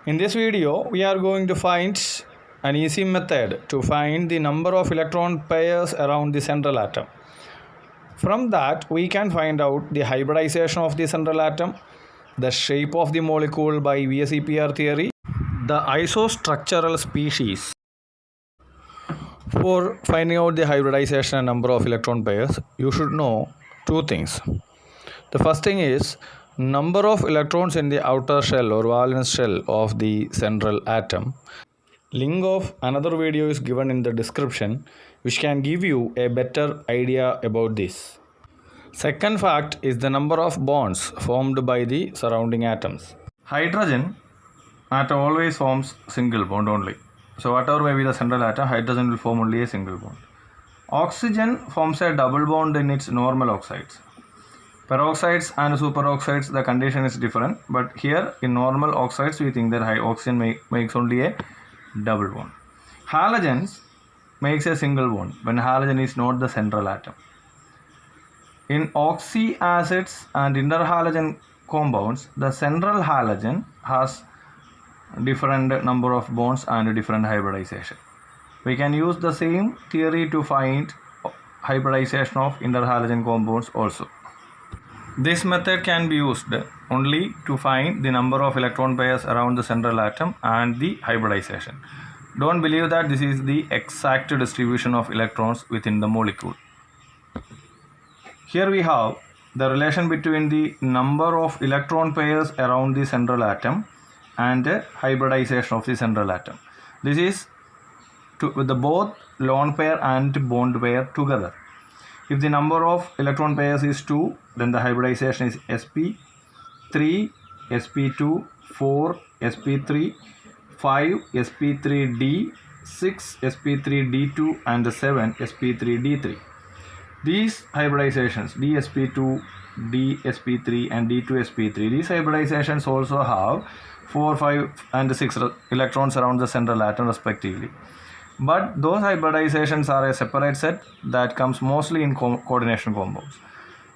In this video, we are going to find an easy method to find the number of electron pairs around the central atom. From that, we can find out the hybridization of the central atom, the shape of the molecule by VSEPR theory, the isostructural species. For finding out the hybridization and number of electron pairs, you should know two things. The first thing is number of electrons in the outer shell or valence shell of the central atom. Link of another video is given in the description, which can give you a better idea about this. Second fact is the number of bonds formed by the surrounding atoms. Hydrogen atom always forms single bond only. So whatever may be the central atom, hydrogen will form only a single bond. Oxygen forms a double bond in its normal oxides. Peroxides and superoxides, the condition is different, but here in normal oxides we think that oxygen makes only a double bond. Halogens makes a single bond when halogen is not the central atom. In oxyacids and interhalogen compounds, the central halogen has different number of bonds and different hybridization. We can use the same theory to find hybridization of interhalogen compounds also. This method can be used only to find the number of electron pairs around the central atom and the hybridization. Don't believe that this is the exact distribution of electrons within the molecule. Here we have the relation between the number of electron pairs around the central atom and the hybridization of the central atom. This is with the both lone pair and bond pair together. If the number of electron pairs is 2, then the hybridization is sp3, sp2, 4, sp3, 5, sp3d, 6, sp3d2 and 7, sp3d3. These hybridizations dsp2, dsp3 and d2sp3, these hybridizations also have 4, 5 and 6 electrons around the central atom respectively. But those hybridizations are a separate set that comes mostly in coordination compounds.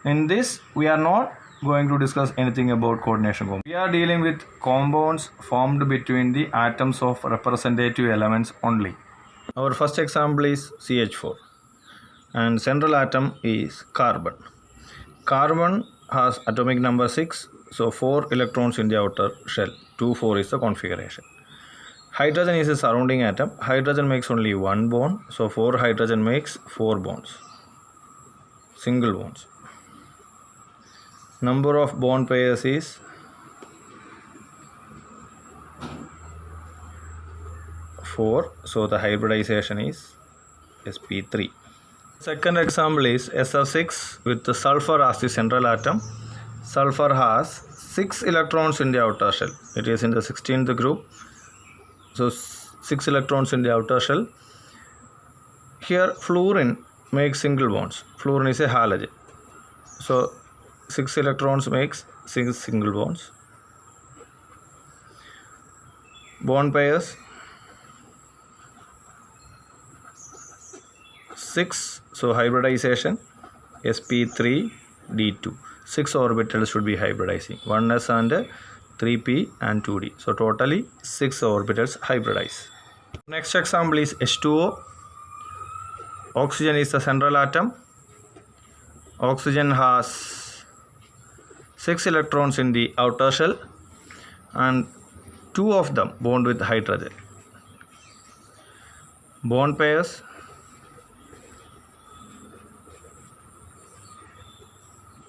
In this, we are not going to discuss anything about coordination compounds. We are dealing with compounds formed between the atoms of representative elements only. Our first example is CH4 and central atom is carbon. Carbon has atomic number 6, so 4 electrons in the outer shell. 2, 4 is the configuration. Hydrogen is a surrounding atom. Hydrogen makes only one bond, so 4 hydrogen makes 4 bonds, single bonds. Number of bond pairs is 4, so the hybridization is sp3. Second example is SF6 with the sulfur as the central atom. Sulfur has 6 electrons in the outer shell. It is in the 16th group. So 6 electrons in the outer shell. Here fluorine makes single bonds. Fluorine is a halogen. So 6 electrons makes 6 single bonds. Bond pairs 6. So hybridization sp3 d2. 6 orbitals should be hybridizing. 1s and 3p and 2d. So totally 6 orbitals hybridize. Next example is H2O. Oxygen is the central atom. Oxygen has 6 electrons in the outer shell and 2 of them bond with hydrogen. Bond pairs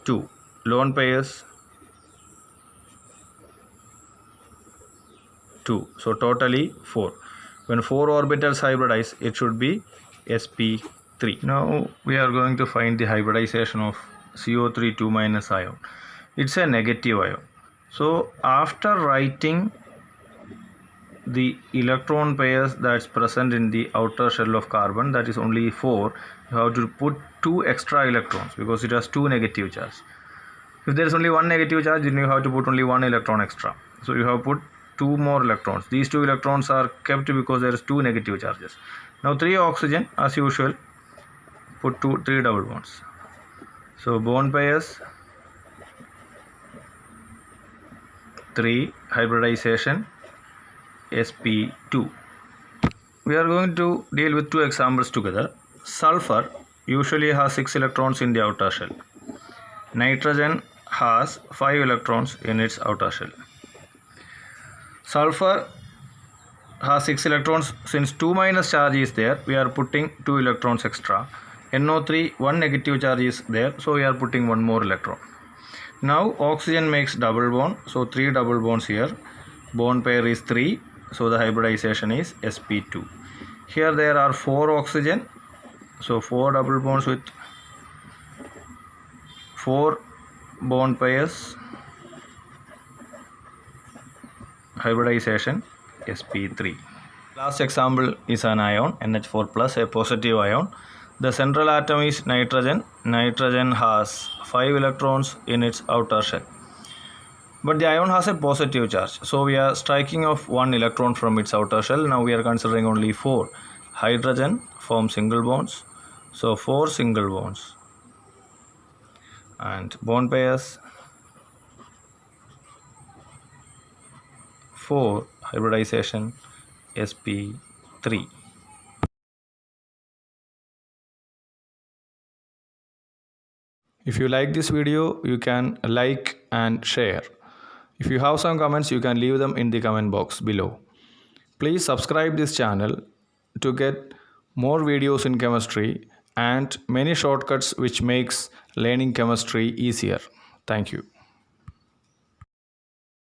2. Lone pairs 2. So totally 4. When 4 orbitals hybridize, it should be sp3. Now we are going to find the hybridization of CO3 2- ion. It's a negative ion. So after writing the electron pairs that's present in the outer shell of carbon, that is only 4, you have to put 2 extra electrons because it has 2 negative charge. If there is only 1 negative charge, then you have to put only 1 electron extra. So you have put 2 more electrons. These 2 electrons are kept because there is 2 negative charges. Now 3 oxygen, as usual, put 3 double bonds. So bond pairs 3 hybridization sp2. We are going to deal with two examples together. Sulfur usually has 6 electrons in the outer shell. Nitrogen has 5 electrons in its outer shell. Sulfur has 6 electrons. Since 2 minus charge is there, we are putting 2 electrons extra. NO3, 1 negative charge is there, so we are putting 1 more electron. Now oxygen makes double bond, so 3 double bonds here. Bond pair is 3, so the hybridization is sp2. Here there are 4 oxygen, so 4 double bonds with 4 bond pairs, hybridization sp3. Last example is an ion, NH4 plus, a positive ion. The central atom is nitrogen. Nitrogen has 5 electrons in its outer shell, but the ion has a positive charge, so we are striking off 1 electron from its outer shell. Now we are considering only 4. Hydrogen form single bonds, so 4 single bonds, and bond pairs 4, hybridization sp3. If you like this video, you can like and share. If you have some comments, you can leave them in the comment box below. Please subscribe this channel to get more videos in chemistry and many shortcuts which makes learning chemistry easier. Thank you.